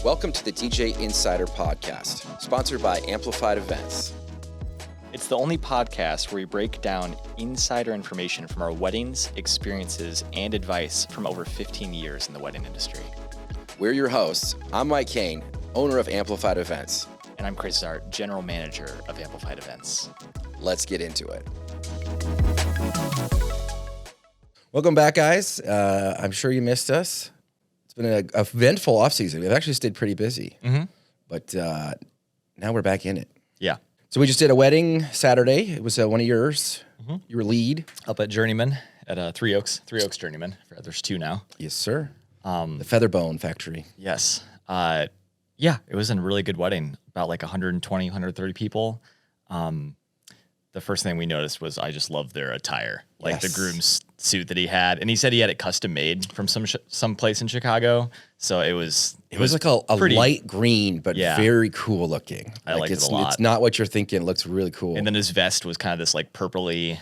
Welcome to the DJ Insider Podcast, sponsored by Amplified Events. It's the only podcast where we break down insider information from our weddings, experiences, and advice from over 15 years in the wedding industry. We're your hosts. I'm Mike Kane, owner of Amplified Events. And I'm Chris Zart, general manager of Amplified Events. Let's get into it. Welcome back, guys. I'm sure you missed us. It's been an eventful offseason. We've actually stayed pretty busy, but now we're back in it. Yeah. So we just did a wedding Saturday. It was one of yours. Your lead. Up at Journeyman at Three Oaks Journeyman. There's two now. Yes, sir. The Featherbone Factory. Yes. Yeah, it was a really good wedding. About like 120, 130 people. The first thing we noticed was I just loved their attire, like the groom's suit that he had, and he said he had it custom made from some place in Chicago. So it was like a pretty, light green, but very cool looking. I liked it a lot. It's not what you're thinking. It looks really cool. And then his vest was kind of this like purpley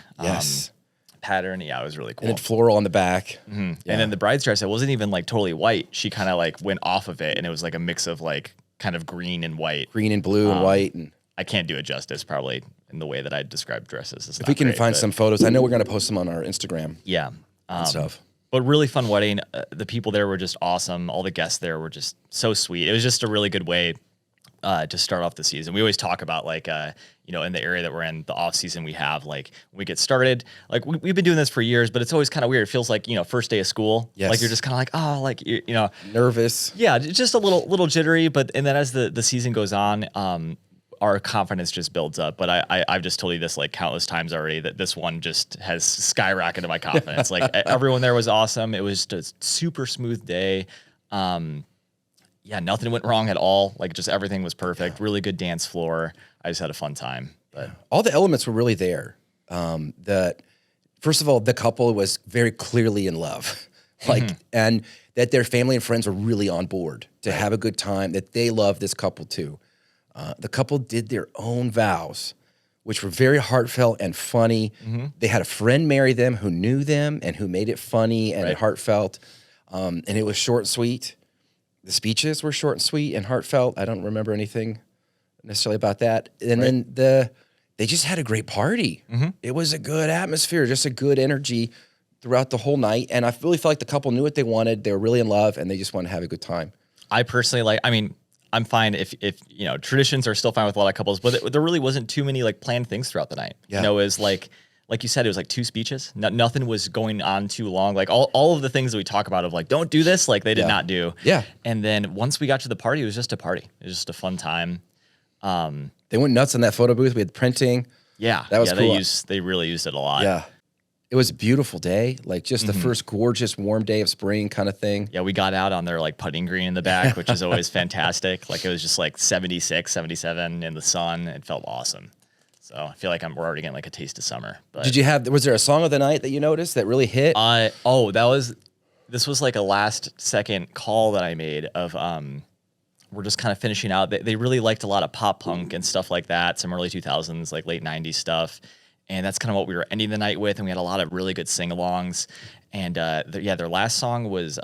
pattern. Yeah, it was really cool. And then floral on the back. Yeah. And then the bride's dress, it wasn't even like totally white. She kind of like went off of it, and it was like a mix of like kind of green and white, green and blue and white. And I can't do it justice probably in the way that I describe dresses. It's if we can find some photos, I know we're going to post them on our Instagram. Yeah. And stuff. But really fun wedding. The people there were just awesome. All the guests there were just so sweet. It was just a really good way to start off the season. We always talk about like, in the area that we're in, the off season we have, like when we get started, like we've been doing this for years, but it's always kind of weird. It feels like, first day of school, like you're just kind of like, oh, like, nervous. Yeah. Just a little jittery. And then as the season goes on, our confidence just builds up. But I've just told you this like countless times already that this one just has skyrocketed my confidence. Like everyone there was awesome. It was just a super smooth day. Yeah, nothing went wrong at all. Like just everything was perfect. Really good dance floor. I just had a fun time. But all the elements were really there. First of all, the couple was very clearly in love, and that their family and friends were really on board to have a good time. That they love this couple too. The couple did their own vows, which were very heartfelt and funny. They had a friend marry them who knew them and who made it funny and heartfelt. And it was short and sweet. The speeches were short and sweet and heartfelt. I don't remember anything necessarily about that. And then they just had a great party. It was a good atmosphere, just a good energy throughout the whole night. And I really felt like the couple knew what they wanted. They were really in love, and they just wanted to have a good time. I personally I'm fine if traditions are still fine with a lot of couples, but there really wasn't too many like planned things throughout the night. Yeah. It was like you said, it was like two speeches. Nothing was going on too long. Like all of the things that we talk about of like, don't do this, like they did not do. Yeah. And then once we got to the party, it was just a party. It was just a fun time. They went nuts in that photo booth. We had printing. Yeah. That was cool. They really used it a lot. Yeah. It was a beautiful day, like just the first gorgeous warm day of spring kind of thing. Yeah, we got out on their like putting green in the back, which is always fantastic. Like it was just like 76, 77 in the sun. It felt awesome. So I feel like we're already getting like a taste of summer. But was there a song of the night that you noticed that really hit? This was like a last second call that I made of, we're just kind of finishing out. They really liked a lot of pop punk and stuff like that. Some early 2000s, like late 90s stuff. And that's kind of what we were ending the night with. And we had a lot of really good sing-alongs. And their last song was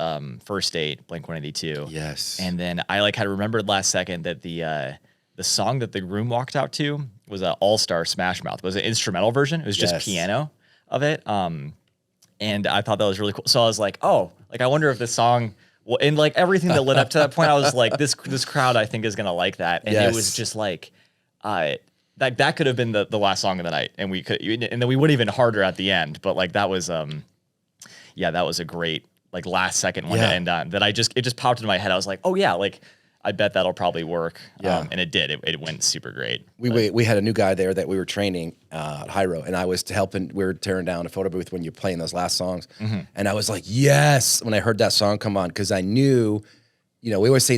First Date, Blink-182. Yes. And then I had remembered last second that the song that the groom walked out to was an All-Star Smash Mouth. It was an instrumental version. It was just piano of it. And I thought that was really cool. So I was like, oh, like I wonder if this song, and like everything that led up to that point, I was like, this crowd I think is gonna like that. And it was just like, that could have been the last song of the night, and then we went even harder at the end. But like that was that was a great like last second one to end on. That it just popped into my head. I was like, oh yeah, like I bet that'll probably work. Yeah. And it did. It went super great. We had a new guy there that we were training at Hyro, and I was helping. We were tearing down a photo booth when you're playing those last songs, and I was like, yes, when I heard that song come on, because I knew, we always say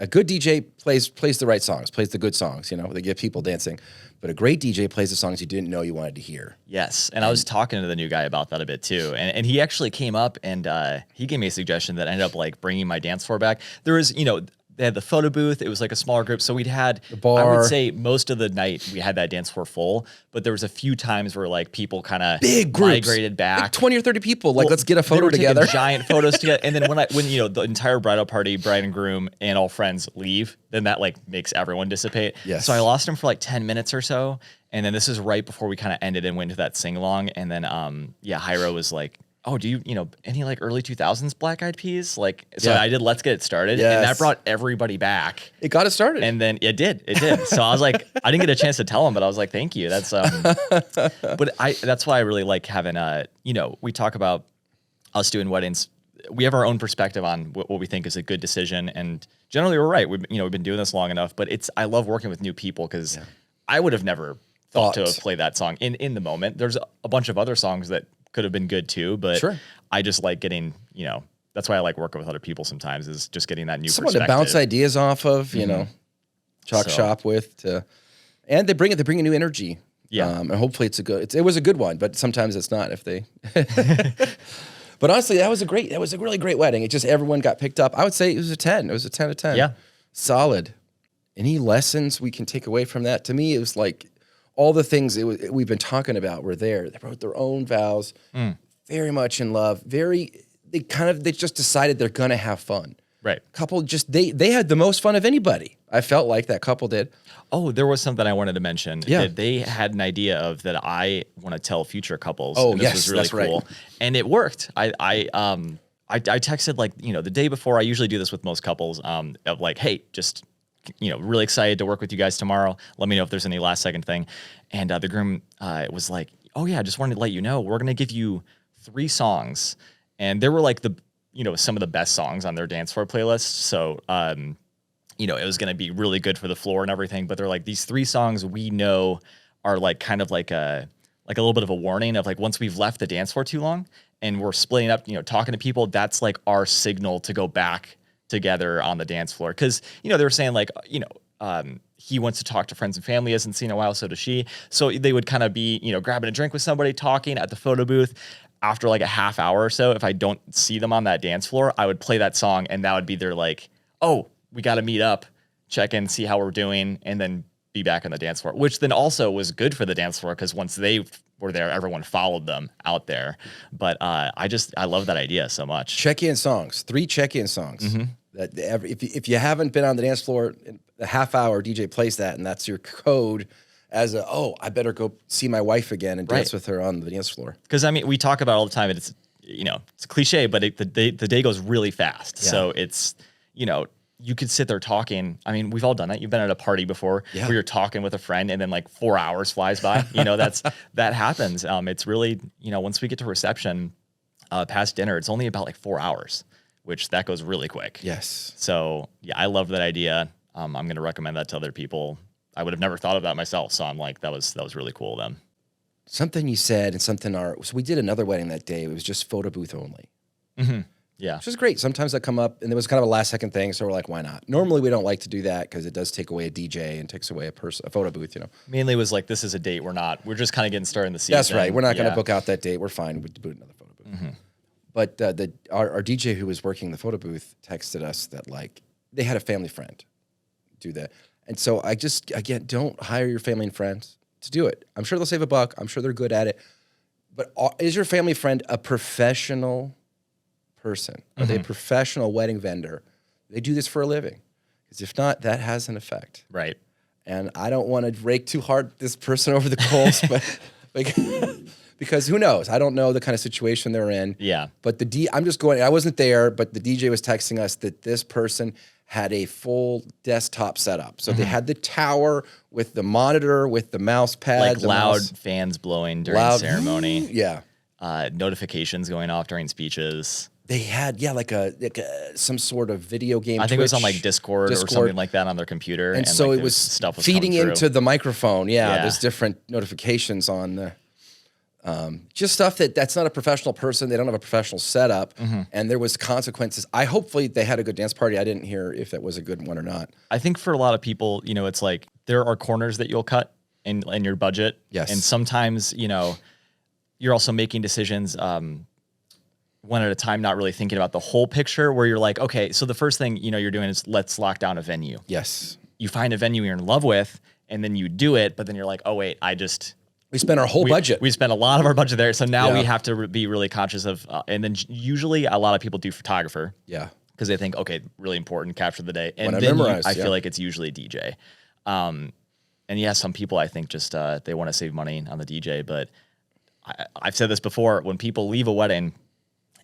a good DJ plays the right songs, plays the good songs, they get people dancing. But a great DJ plays the songs you didn't know you wanted to hear. Yes, and I was talking to the new guy about that a bit too, and he actually came up and he gave me a suggestion that ended up like bringing my dance floor back. There was, they had the photo booth. It was like a smaller group. So we'd had, the bar. I would say most of the night we had that dance floor full, but there was a few times where like people kind of big groups, migrated back. Like 20 or 30 people. Like, let's get a photo together. Giant photos together. And then when you know, the entire bridal party, bride and groom and all friends leave, then that like makes everyone dissipate. Yes. So I lost him for like 10 minutes or so. And then this is right before we kind of ended and went to that sing along. And then, Hyro was like, oh, do you know, any like early 2000s Black Eyed Peas? Like, so I did Let's Get It Started. Yes. And that brought everybody back. It got it started. And then it did. So I was like, I didn't get a chance to tell him, but I was like, thank you. That's, that's why I really like having, we talk about us doing weddings. We have our own perspective on what we think is a good decision. And generally we're right. We've been doing this long enough, but I love working with new people because I would have never thought to play that song in the moment. There's a bunch of other songs that could have been good too, but I just like getting, that's why I like working with other people sometimes, is just getting that new someone perspective. to bounce ideas off of, chalk shop with, and they bring a new energy. Yeah. And hopefully it was a good one, but sometimes it's not if they, but honestly, that was a really great wedding. It just, everyone got picked up. I would say it was a 10. It was a 10 out of 10. Yeah. Solid. Any lessons we can take away from that? To me, it was like, all the things we've been talking about were there. They wrote their own vows, very much in love. They just decided they're gonna have fun. Right. Couple they had the most fun of anybody. I felt like that couple did. Oh, there was something I wanted to mention. Yeah. That they had an idea of that I want to tell future couples. Oh, and this was really cool. Right. And it worked. I texted like, the day before. I usually do this with most couples, of like, hey, just really excited to work with you guys tomorrow. Let me know if there's any last second thing. And the groom was like, oh yeah, I just wanted to let you know, we're going to give you 3 songs. And there were like some of the best songs on their dance floor playlist. So, it was going to be really good for the floor and everything. But they're like, these 3 songs we know are like kind of like a little bit of a warning of like, once we've left the dance floor too long and we're splitting up, talking to people, that's like our signal to go back together on the dance floor. Cause they were saying like, he wants to talk to friends and family, hasn't seen in a while, so does she. So they would kind of be, grabbing a drink with somebody, talking at the photo booth. After like a half hour or so, if I don't see them on that dance floor, I would play that song and that would be their like, oh, we got to meet up, check in, see how we're doing, and then be back on the dance floor, which then also was good for the dance floor because once they were there, everyone followed them out there. But I love that idea so much. Check-in songs, 3 check-in songs. Mm-hmm. That if you haven't been on the dance floor, a half hour DJ plays that, and that's your code as I better go see my wife again and dance with her on the dance floor. Because we talk about it all the time, and it's it's a cliche, but the day goes really fast. Yeah. So it's you could sit there talking. We've all done that. You've been at a party before where you're talking with a friend and then like 4 hours flies by. That happens. It's really, once we get to reception, past dinner, it's only about like 4 hours, which that goes really quick. Yes. So yeah, I love that idea. I'm going to recommend that to other people. I would have never thought of that myself. So I'm like, that was really cool of them. Something you said and something so we did another wedding that day. It was just photo booth only. Mm-hmm. Yeah. Which is great. Sometimes that come up, and it was kind of a last second thing, so we're like, why not? Normally we don't like to do that because it does take away a DJ and takes away a photo booth, Mainly was like, this is a date. We're just kind of getting started in the season. That's right. We're not going to book out that date. We're fine. We boot another photo booth. Mm-hmm. But our DJ who was working the photo booth texted us that like they had a family friend do that. And so I just, again, don't hire your family and friends to do it. I'm sure they'll save $1. I'm sure they're good at it. But is your family friend a professional person? Are they a professional wedding vendor? They do this for a living. Because if not, that has an effect. Right. And I don't want to rake too hard this person over the coals, but because who knows? I don't know the kind of situation they're in. Yeah. But I wasn't there, but the DJ was texting us that this person had a full desktop setup. So they had the tower with the monitor, with the mouse pad. Like loud fans blowing during the ceremony. Yeah. Notifications going off during speeches. They had, like some sort of video game. I think it was on like Discord or something like that on their computer. And so it was stuff feeding into the microphone. Yeah, there's different notifications on the, just stuff that's not a professional person. They don't have a professional setup. And there was consequences. Hopefully they had a good dance party. I didn't hear if that was a good one or not. I think for a lot of people, it's like there are corners that you'll cut in your budget. Yes. And sometimes, you're also making decisions, one at a time, not really thinking about the whole picture, where you're like, okay, so the first thing, you're doing is let's lock down a venue. Yes. You find a venue you're in love with, and then you do it, but then you're like, oh wait, we spent our whole budget. We spent a lot of our budget there. So now Yeah. we have to be really conscious of, and then usually a lot of people do photographer. Yeah. Because they think, okay, really important, capture the day. And When I then memorize, I yeah. feel like it's usually DJ. And yeah, some people I think just they want to save money on the DJ. But I've said this before, when people leave a wedding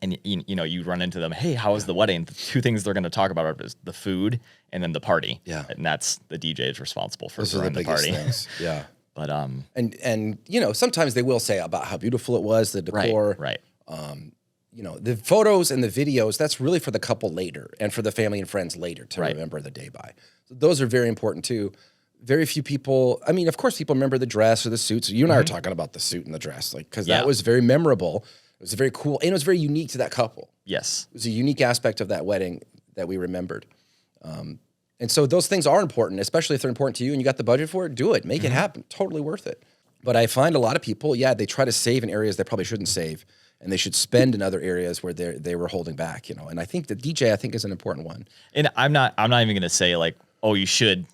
and you run into them, hey, how was the wedding? The two things they're going to talk about are the food and then the party. Yeah. And that's the DJ is responsible for Those are the throwing the biggest party. things. Yeah. But And sometimes they will say about how beautiful it was, the decor. right. The photos and the videos, that's really for the couple later and for the family and friends later to Right. remember the day by. So those are very important too. Very few people, I mean, of course, people remember the dress or the suits. You and I are talking about the suit and the dress, because Yeah. that was very memorable. It was very cool, and it was very unique to that couple. Yes. It was a unique aspect of that wedding that we remembered. And so those things are important, especially if they're important to you and you got the budget for it, do it, make it happen. Totally worth it. But I find a lot of people, they try to save in areas they probably shouldn't save, and they should spend in other areas where they were holding back, And I think the DJ, is an important one. And I'm not even going to say like, oh, you should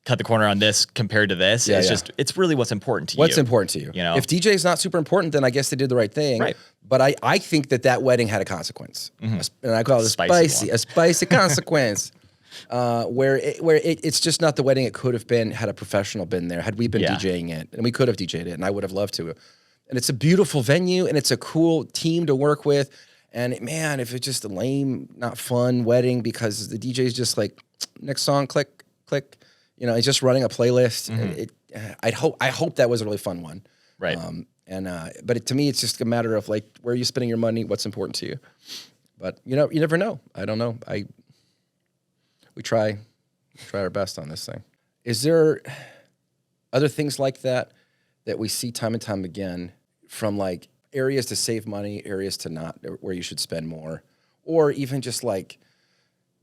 cut the corner on this compared to this. Yeah, it's yeah. just, it's really what's important to you. What's important to you? If DJ is not super important, then I guess they did the right thing. Right. But I think that wedding had a consequence, and I call it Spicy a spicy consequence, where it's just not the wedding it could have been had a professional been there, had we been Yeah. DJing it, and we could have DJ'd it, and I would have loved to. And it's a beautiful venue, and it's a cool team to work with. And man, if it's just a lame, not fun wedding because the DJ's just like, next song, click, click. He's just running a playlist. I hope that was a really fun one. Right. But to me, it's just a matter of like, where are you spending your money? What's important to you? But you never know. I don't know. We try our best on this thing. Is there other things like that we see time and time again, from like areas to save money, areas to not, where you should spend more, or even just like,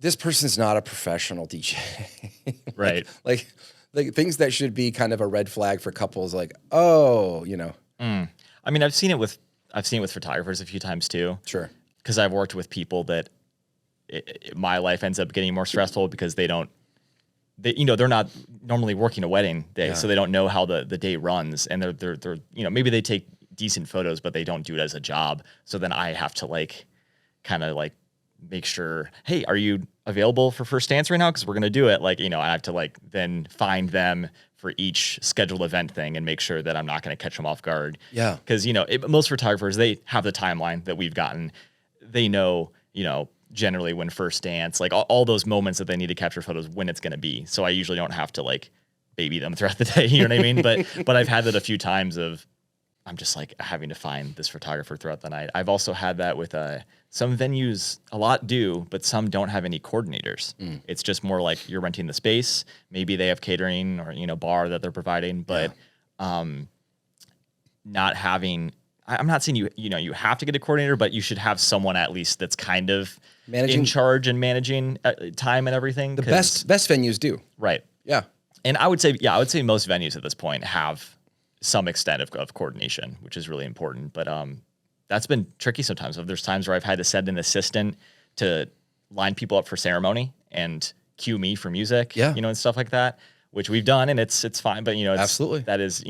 this person's not a professional DJ. Right. Like things that should be kind of a red flag for couples, like, oh, I mean, I've seen it with photographers a few times too. Sure. Because I've worked with people that my life ends up getting more stressful because they're not normally working a wedding day, so they don't know how the day runs, and they're maybe they take decent photos, but they don't do it as a job. So then I have to like kind of like make sure, hey, are you available for first dance right now? Because we're gonna do it. Like, I have to like then find them for each scheduled event thing and make sure that I'm not gonna catch them off guard. Yeah. Because most photographers, they have the timeline that we've gotten. They know, generally when first dance, like all those moments that they need to capture photos, when it's gonna be. So I usually don't have to like baby them throughout the day. You know what I mean? But I've had that a few times of, I'm just like having to find this photographer throughout the night. I've also had that with some venues, a lot do, but some don't have any coordinators. It's just more like you're renting the space. Maybe they have catering or, bar that they're providing, but not having, I'm not saying you have to get a coordinator, but you should have someone at least that's kind of in charge and managing time and everything. The best venues do. Right. Yeah. And I would say most venues at this point have some extent of coordination, which is really important. But that's been tricky sometimes. There's times where I've had to send an assistant to line people up for ceremony and cue me for music, and stuff like that, which we've done, and it's fine. But Absolutely. that is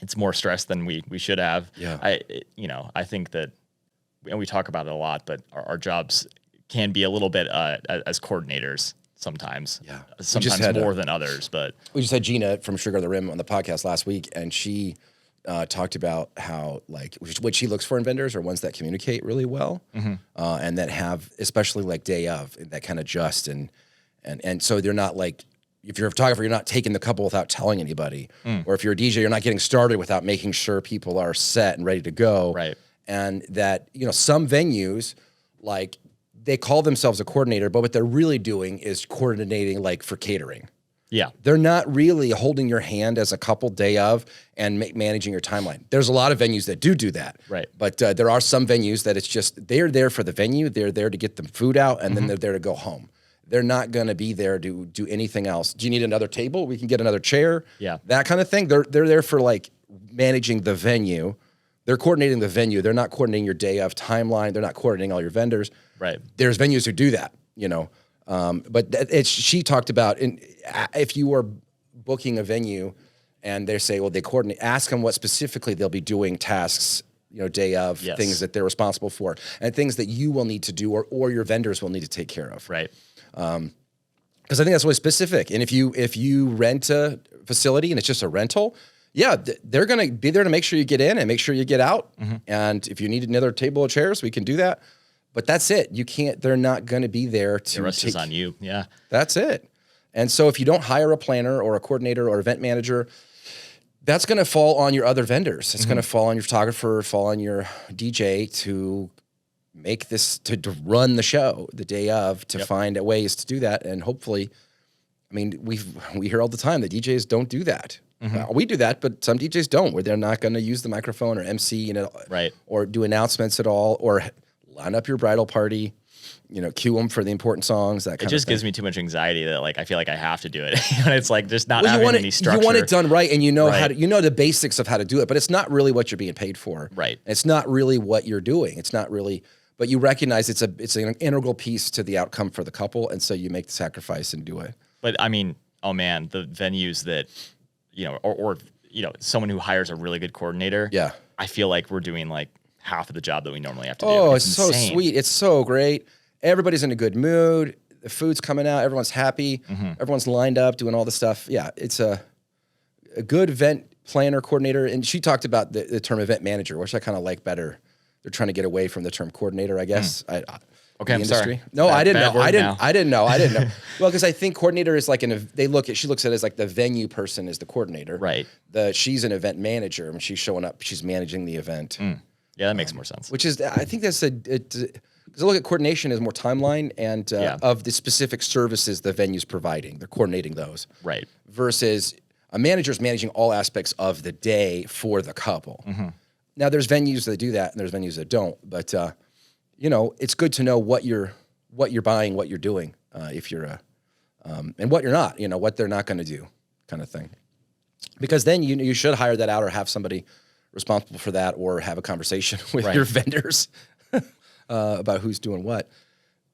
it's more stress than we should have. Yeah. I think that, and we talk about it a lot, but our jobs can be a little bit as coordinators sometimes. Yeah. Sometimes more than others, but we just had Gina from Sugar on the Rim on the podcast last week, and she talked about how like what she looks for in vendors are ones that communicate really well, and that have, especially like day of, that kind of just and so they're not like, if you're a photographer, you're not taking the couple without telling anybody, or if you're a DJ, you're not getting started without making sure people are set and ready to go. Right. And that, some venues, like, they call themselves a coordinator, but what they're really doing is coordinating like for catering. yeah, They're not really holding your hand as a couple day of and managing your timeline. There's a lot of venues that do that. Right. But there are some venues that it's just, they're there for the venue. They're there to get the food out, and then they're there to go home. They're not going to be there to do anything else. Do you need another table? We can get another chair. Yeah. That kind of thing. They're there for like managing the venue, They're coordinating the venue. They're not coordinating your day of timeline. They're not coordinating all your vendors. Right. There's venues who do that, but she talked about if you are booking a venue and they say, well, they coordinate, ask them what specifically they'll be doing tasks, day of, things that they're responsible for, and things that you will need to do or your vendors will need to take care of. Right. Because I think that's really specific. And if you rent a facility and it's just a rental, they're going to be there to make sure you get in and make sure you get out. Mm-hmm. And if you need another table of chairs, we can do that. But that's it. They're not going to be there to the rest is on you. Yeah. That's it. And so if you don't hire a planner or a coordinator or event manager, that's going to fall on your other vendors. It's going to fall on your photographer, fall on your DJ to make this, to run the show the day of, to find ways to do that. And hopefully, we hear all the time that DJs don't do that. Mm-hmm. We do that, but some DJs don't, where they're not going to use the microphone or MC, right, or do announcements at all, or line up your bridal party, cue them for the important songs. That kind of thing. It just gives me too much anxiety that I feel like I have to do it. It's like just not having any structure. You want it done right, and how to, the basics of how to do it, but it's not really what you're being paid for. Right. It's not really what you're doing. It's not really, but you recognize it's an integral piece to the outcome for the couple, and so you make the sacrifice and do it. But oh man, the venues that, or someone who hires a really good coordinator. Yeah. I feel like we're doing like half of the job that we normally have to do. Oh, it's so sweet. It's so great. Everybody's in a good mood. The food's coming out. Everyone's happy. Mm-hmm. Everyone's lined up doing all the stuff. Yeah, it's a good event planner, coordinator. And she talked about the term event manager, which I kind of like better. They're trying to get away from the term coordinator, I guess. Okay, I'm sorry. No, I didn't know. I didn't know. Well, because I think coordinator is like she looks at it as like the venue person is the coordinator. Right. She's an event manager. And she's showing up. She's managing the event. Yeah, that makes more sense. Which is, I think that's because I look at coordination as more timeline and of the specific services the venue's providing. They're coordinating those. Right. Versus a manager's managing all aspects of the day for the couple. Mm-hmm. Now, there's venues that do that, and there's venues that don't. But it's good to know what you're buying, what you're doing, if you're and what you're not. What they're not going to do, kind of thing. Because then you should hire that out or have somebody responsible for that, or have a conversation with your vendors about who's doing what.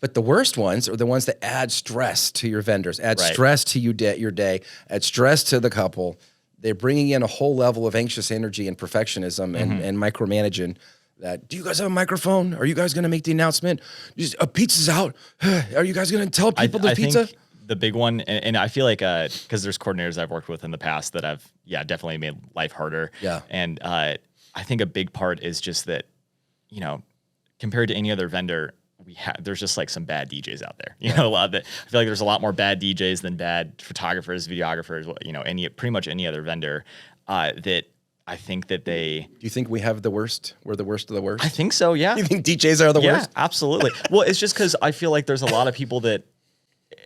But the worst ones are the ones that add stress to your vendors, add stress to your day, add stress to the couple. They're bringing in a whole level of anxious energy and perfectionism and micromanaging. That, do you guys have a microphone? Are you guys going to make the announcement? Pizza's out. Are you guys going to tell people the pizza? Think the big one, and I feel like because there's coordinators I've worked with in the past that have definitely made life harder. Yeah, and I think a big part is just that compared to any other vendor, there's just like some bad DJs out there. A lot that I feel like there's a lot more bad DJs than bad photographers, videographers. Pretty much any other vendor that. I think that Do you think we have the worst? We're the worst of the worst? I think so, yeah. You think DJs are the worst? Yeah, absolutely. Well, it's just because I feel like there's a lot of people that,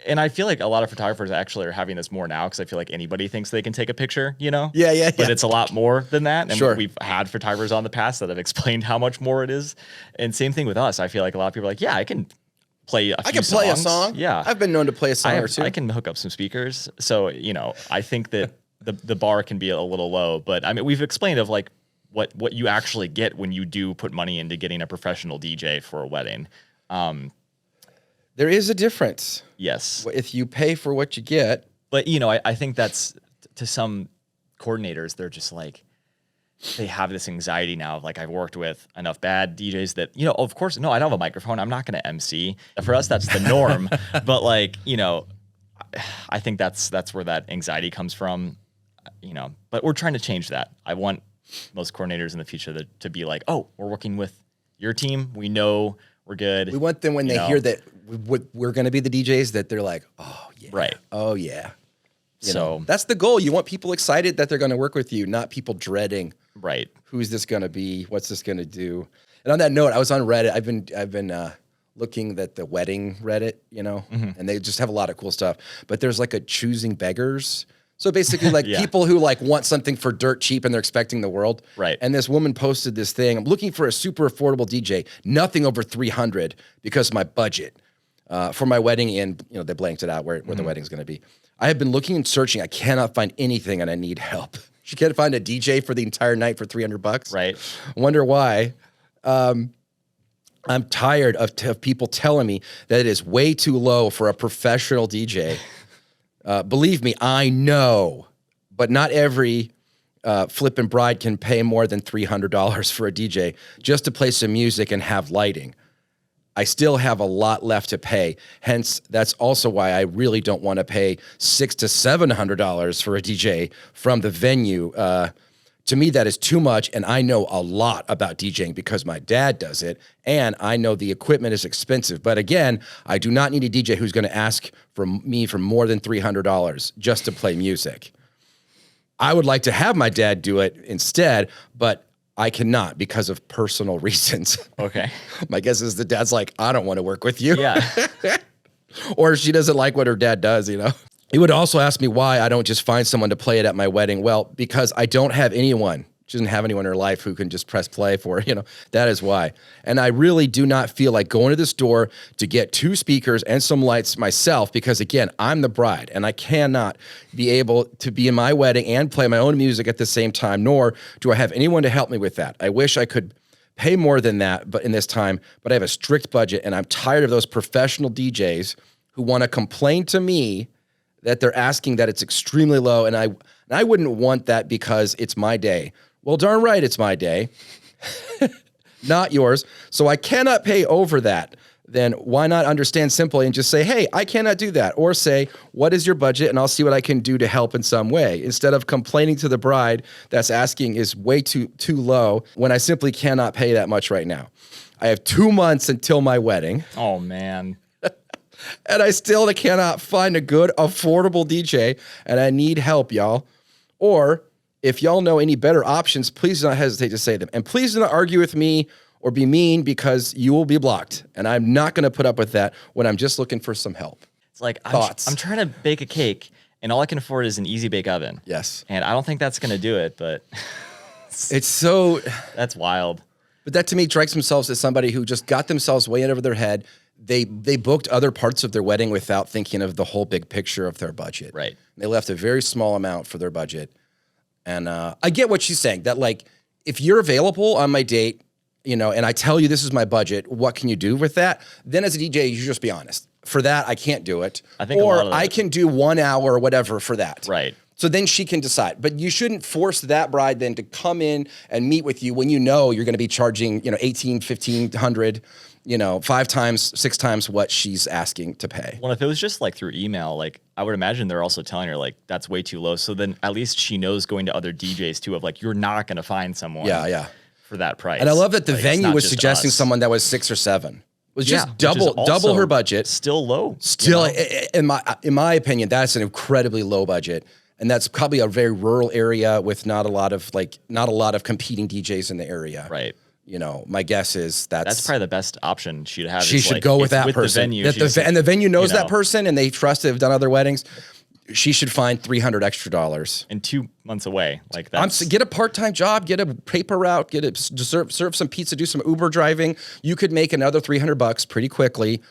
and I feel like a lot of photographers actually are having this more now because I feel like anybody thinks they can take a picture, Yeah. But it's a lot more than that. And sure. We've had photographers on the past that have explained how much more it is. And same thing with us. I feel like a lot of people are like, yeah, I can play a few songs. A song. Yeah. I've been known to play a song or two. I can hook up some speakers. So, I think that the bar can be a little low. But we've explained of like, what you actually get when you do put money into getting a professional DJ for a wedding. There is a difference. Yes. If you pay for what you get. But, I think that's to some coordinators, they're just like, they have this anxiety now of like, I've worked with enough bad DJs that, of course, no, I don't have a microphone. I'm not going to MC. For us, that's the norm. But like, I think that's where that anxiety comes from, but we're trying to change that. I want most coordinators in the future to be like, oh, we're working with your team. We know we're good. We want them when they hear that we're going to be the DJs that they're like, oh yeah, right. Oh yeah. So that's the goal. You want people excited that they're going to work with you, not people dreading. Right. Who's this going to be? What's this going to do? And on that note, I was on Reddit. I've been looking at the wedding Reddit, and they just have a lot of cool stuff. But there's like a choosing beggars. So basically, like people who like want something for dirt cheap and they're expecting the world. Right. And this woman posted this thing. I'm looking for a super affordable DJ, nothing over $300 because of my budget for my wedding. And they blanked it out where the wedding's going to be. I have been looking and searching. I cannot find anything, and I need help. She can't find a DJ for the entire night for $300. Right. I wonder why. I'm tired of people telling me that it is way too low for a professional DJ. Believe me, I know, but not every flippin' bride can pay more than $300 for a DJ just to play some music and have lighting. I still have a lot left to pay. Hence, that's also why I really don't want to pay $600 to $700 for a DJ from the venue. To me, that is too much, and I know a lot about DJing because my dad does it, and I know the equipment is expensive. But again, I do not need a DJ who's going to ask for me for more than $300 just to play music. I would like to have my dad do it instead, but I cannot because of personal reasons. Okay. My guess is the dad's like, I don't want to work with you. Yeah. Or she doesn't like what her dad does, you know? He would also ask me why I don't just find someone to play it at my wedding. Well, because I don't have anyone. She doesn't have anyone in her life who can just press play for her, you know? That is why. And I really do not feel like going to the store to get 2 speakers and some lights myself because, again, I'm the bride and I cannot be able to be in my wedding and play my own music at the same time, nor do I have anyone to help me with that. I wish I could pay more than that but in this time, but I have a strict budget and I'm tired of those professional DJs who want to complain to me that they're asking that it's extremely low, and I wouldn't want that because it's my day. Well, darn right, it's my day, not yours. So I cannot pay over that. Then why not understand simply and just say, hey, I cannot do that. Or say, what is your budget? And I'll see what I can do to help in some way. Instead of complaining to the bride that's asking is way too low when I simply cannot pay that much right now. I have 2 months until my wedding. Oh, man. And I still cannot find a good, affordable DJ, and I need help, y'all. Or if y'all know any better options, please do not hesitate to say them. And please do not argue with me or be mean because you will be blocked. And I'm not going to put up with that when I'm just looking for some help. It's like, I'm trying to bake a cake, and all I can afford is an easy bake oven. Yes. And I don't think that's going to do it, but it's so... That's wild. But that to me strikes themselves as somebody who just got themselves way over their head. They booked other parts of their wedding without thinking of the whole big picture of their budget. Right. They left a very small amount for their budget. And I get what she's saying, that like, if you're available on my date, you know, and I tell you this is my budget, what can you do with that? Then as a DJ, you just be honest. For that, I can't do it. I think or I can do 1 hour or whatever for that. Right. So then she can decide. But you shouldn't force that bride then to come in and meet with you when you know you're going to be charging, you know, $1,800, $1,500, you know, 5 times, 6 times what she's asking to pay. Well, if it was just like through email, like I would imagine they're also telling her like that's way too low. So then at least she knows going to other DJs too of like you're not going to find someone for that price. And I love that the like, venue was suggesting someone that was 6 or 7. It was just double her budget. Still low. Still, you know? in my opinion, that's an incredibly low budget. And that's probably a very rural area with not a lot of competing DJs in the area. Right. You know, my guess is that's probably the best option she'd have. She should go with that person. The venue, and the venue knows that person and they trust it, have done other weddings. She should find $300 extra. And 2 months away. Like that. Get a part-time job, get a paper route, serve some pizza, do some Uber driving. You could make another $300 pretty quickly.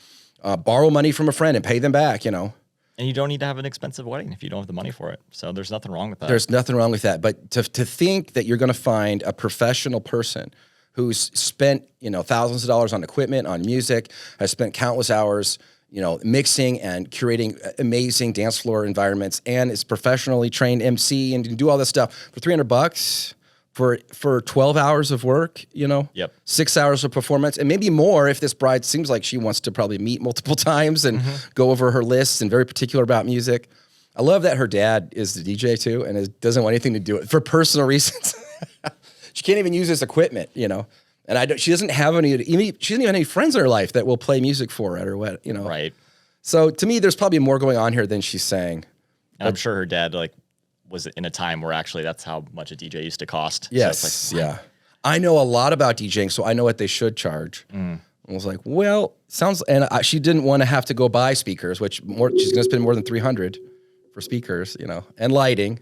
Borrow money from a friend and pay them back, you know. And you don't need to have an expensive wedding if you don't have the money for it. So there's nothing wrong with that. There's nothing wrong with that. But to think that you're going to find a professional person who's spent, you know, thousands of dollars on equipment, on music, has spent countless hours, you know, mixing and curating amazing dance floor environments, and is professionally trained MC and can do all this stuff for $300 for 12 hours of work, you know, 6 hours of performance, and maybe more if this bride seems like she wants to probably meet multiple times and go over her lists and very particular about music. I love that her dad is the DJ too and doesn't want anything to do it for personal reasons. She can't even use his equipment, you know, and she doesn't have she doesn't even have any friends in her life that will play music for her at her wedding, you know. Right. So to me, there's probably more going on here than she's saying. And I'm sure her dad was in a time where actually that's how much a DJ used to cost. Yes, so it's I know a lot about DJing, so I know what they should charge. I was like, well, she didn't want to have to go buy speakers, she's going to spend more than $300 for speakers, you know, and lighting.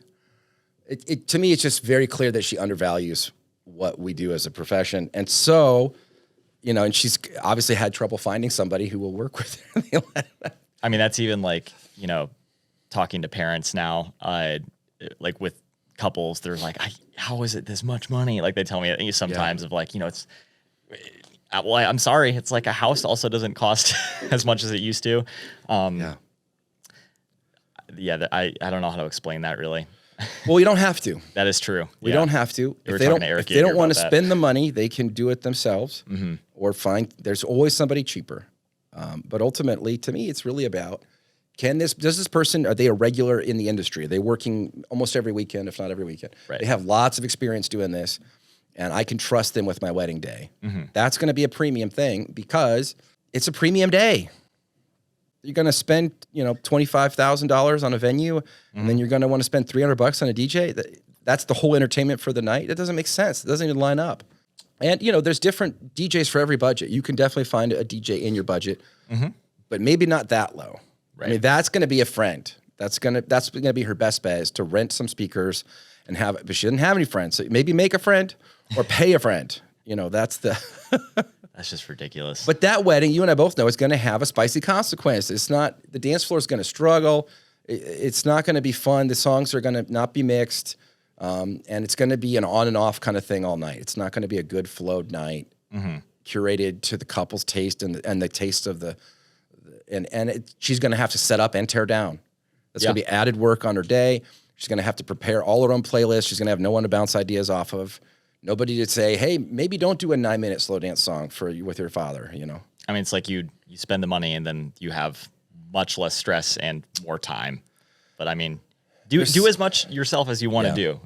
To me, it's just very clear that she undervalues what we do as a profession. And so, you know, and she's obviously had trouble finding somebody who will work with her. I mean, that's even like, you know, talking to parents now, like with couples, they're like, how is it this much money? Like they tell me sometimes of like, it's, well, I'm sorry. It's like a house also doesn't cost as much as it used to. I don't know how to explain that really. Well, you don't have to. That is true. We don't have to. If they don't want to spend the money, they can do it themselves or find, there's always somebody cheaper. But ultimately, to me, it's really about, does this person, are they a regular in the industry? Are they working almost every weekend, if not every weekend? Right. They have lots of experience doing this, and I can trust them with my wedding day. That's going to be a premium thing because it's a premium day. You're going to spend, $25,000 on a venue, and then you're going to want to spend $300 on a DJ. That's the whole entertainment for the night. That doesn't make sense. It doesn't even line up. And there's different DJs for every budget. You can definitely find a DJ in your budget, but maybe not that low. Right. I mean, that's going to be a friend. That's going to be her best bet is to rent some speakers and have it. But she doesn't have any friends, so maybe make a friend or pay a friend. That's the. That's just ridiculous. But that wedding, you and I both know, is going to have a spicy consequence. It's not, the dance floor is going to struggle. It's not going to be fun. The songs are going to not be mixed. And it's going to be an on and off kind of thing all night. It's not going to be a good flowed night, curated to the couple's taste and the taste of she's going to have to set up and tear down. That's going to be added work on her day. She's going to have to prepare all her own playlists. She's going to have no one to bounce ideas off of. Nobody to say, hey, maybe don't do a 9-minute slow dance song with your father, I mean, it's like you spend the money and then you have much less stress and more time. But I mean, do as much yourself as you want to do,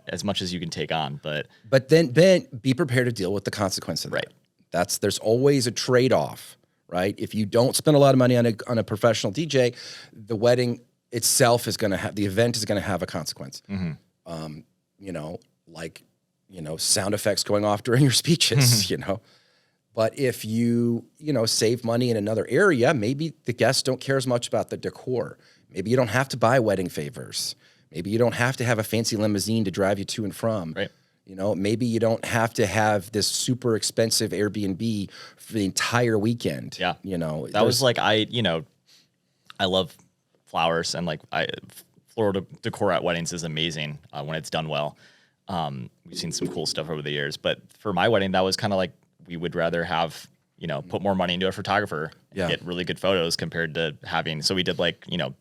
as much as you can take on. But then be prepared to deal with the consequence of that. Right. There's always a trade-off, right? If you don't spend a lot of money on a professional DJ, the wedding itself is going to have, the event is going to have a consequence. Sound effects going off during your speeches, But if you, save money in another area, maybe the guests don't care as much about the decor. Maybe you don't have to buy wedding favors. Maybe you don't have to have a fancy limousine to drive you to and from. Right. Maybe you don't have to have this super expensive Airbnb for the entire weekend. Yeah. That was like, I love flowers and floral decor at weddings is amazing when it's done well. We've seen some cool stuff over the years, but for my wedding, that was kind of like, we would rather have, put more money into a photographer and get really good photos compared to so we did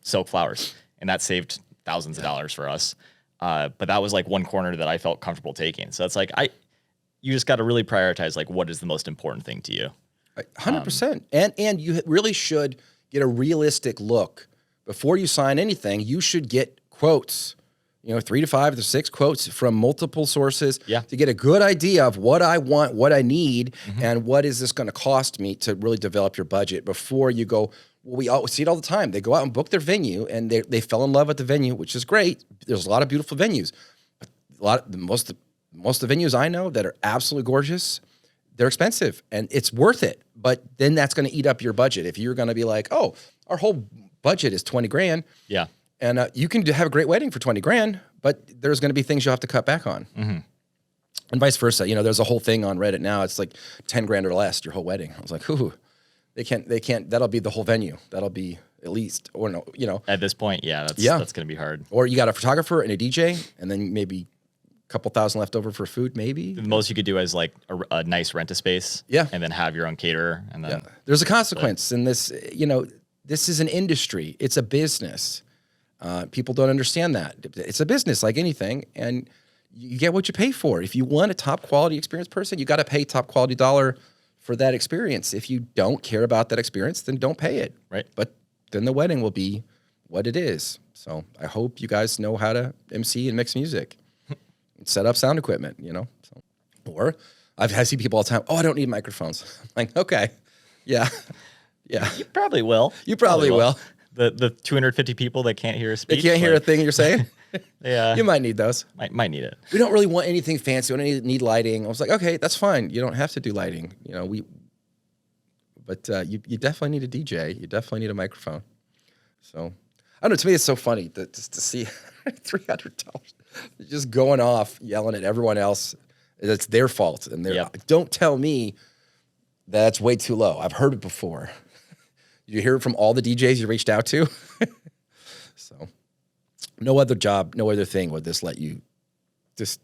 silk flowers, and that saved thousands of dollars for us. But that was one corner that I felt comfortable taking. So it's you just got to really prioritize what is the most important thing to you. 100%. And you really should get a realistic look before you sign anything. You should get quotes. 3 to 5 to 6 quotes from multiple sources to get a good idea of what I want, what I need, and what is this going to cost me to really develop your budget before you go. Well, we all see it all the time. They go out and book their venue, and they fell in love with the venue, which is great. There's a lot of beautiful venues. Most of the venues I know that are absolutely gorgeous, they're expensive, and it's worth it. But then that's going to eat up your budget. If you're going to be like, oh, our whole budget is $20,000. Yeah. And you can have a great wedding for $20,000, but there's going to be things you'll have to cut back on, and vice versa. There's a whole thing on Reddit now. It's like $10,000 or less your whole wedding. I was like, ooh, they can't. That'll be the whole venue. That'll be at least, or no, At this point, that's going to be hard. Or you got a photographer and a DJ, and then maybe a couple thousand left over for food. Maybe the most you could do is a nice rent a space, and then have your own caterer, and then there's a consequence. And this, this is an industry. It's a business. People don't understand that. It's a business like anything, and you get what you pay for. If you want a top quality experienced person, you got to pay top quality dollar for that experience. If you don't care about that experience, then don't pay it. Right. But then the wedding will be what it is. So I hope you guys know how to MC and mix music and set up sound equipment, So, or I see people all the time, oh, I don't need microphones. I'm like, okay, yeah. You probably will. You probably will. The 250 people that can't hear a speech. They can't hear a thing you're saying? Yeah. You might need those. Might need it. We don't really want anything fancy. We don't need lighting. I was like, okay, that's fine. You don't have to do lighting. But you definitely need a DJ. You definitely need a microphone. So, I don't know. To me, it's so funny just to see $300 just going off, yelling at everyone else. It's their fault. And don't tell me that's way too low. I've heard it before. You hear it from all the DJs you reached out to? So, No other job, no other thing would this let you just,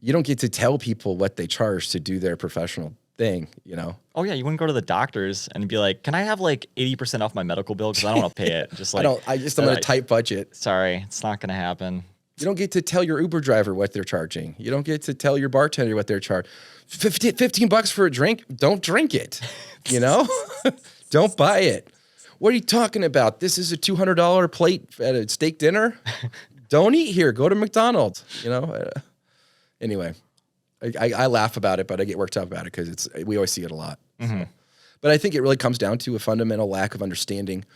you don't get to tell people what they charge to do their professional thing, you know? Oh yeah, you wouldn't go to the doctors and be like, "Can I have like 80% off my medical bill because I don't want to pay it?" Just like I'm on a tight budget. Sorry, it's not going to happen. You don't get to tell your Uber driver what they're charging. You don't get to tell your bartender what they're charging. $15 for a drink? Don't drink it. You know? Don't buy it. What are you talking about? This is a $200 plate at a steak dinner? Don't eat here. Go to McDonald's. You know? Anyway, I laugh about it, but I get worked up about it because we always see it a lot. So. But I think it really comes down to a fundamental lack of understanding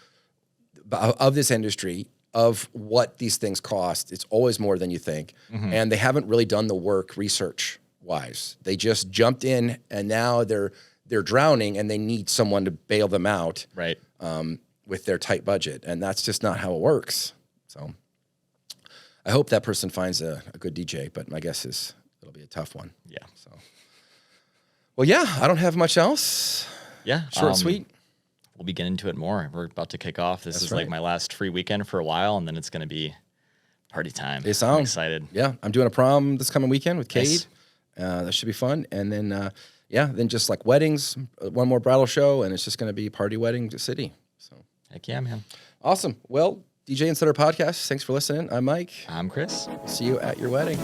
of this industry, of what these things cost. It's always more than you think. And they haven't really done the work research-wise. They just jumped in, and now they're drowning, and they need someone to bail them out. Right. With their tight budget, and that's just not how it works. So I hope that person finds a good DJ, but my guess is it'll be a tough one. Yeah. So, well, yeah, I don't have much else. Yeah. Short and sweet. We'll be getting into it more. We're about to kick off. This is like my last free weekend for a while, and then it's going to be party time. I'm excited. Yeah. I'm doing a prom this coming weekend with Cade. Nice. That should be fun. And then, then just like weddings, one more bridal show, and it's just going to be party wedding city. So. Heck yeah, man. Awesome. Well, DJ Insider Podcast, thanks for listening. I'm Mike. I'm Chris. See you at your wedding.